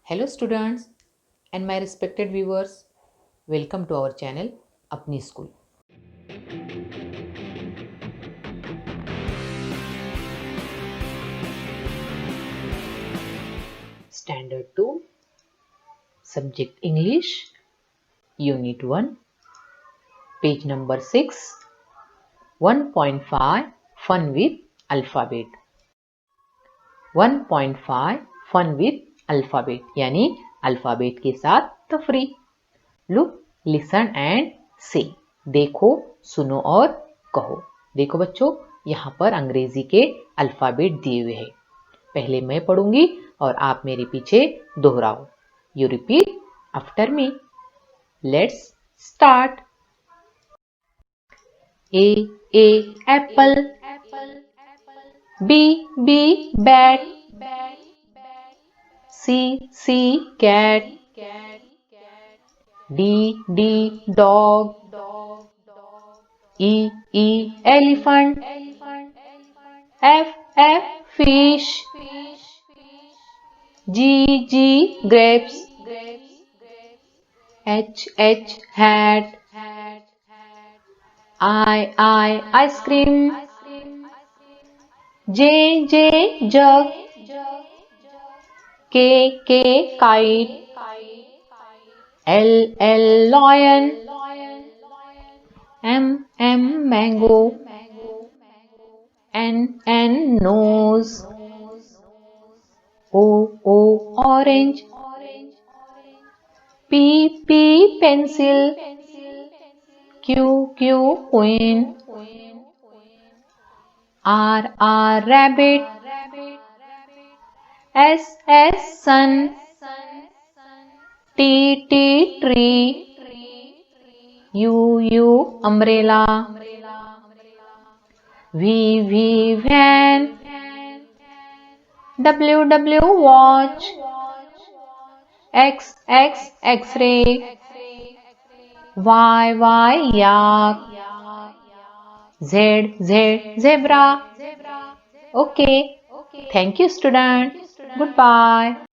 Hello students and my respected viewers, welcome to our channel Apni School. Standard 2, Subject English, Unit 1, page number 6, 1.5 Fun with Alphabet. 1.5 Fun with Alphabet यानी alphabet के साथ तफरी. Look, listen and say. देखो, सुनो और कहो. देखो बच्चों, यहाँ पर अंग्रेजी के अल्फ़ाबेट दिए हुए हैं. पहले मैं पढ़ूंगी और आप मेरे पीछे दोहराओ. You repeat after me. Let's start. A apple. B bat. C cat. D dog. E elephant. F fish. G grapes. H hat. I ice cream. J jug. K kite. L lion. M mango. N nose. O orange. P pencil. Q queen. R rabbit. S sun. T tree. U umbrella. V van. W watch. X X-ray. Y yak. Z zebra. Okay. Thank you student. Goodbye.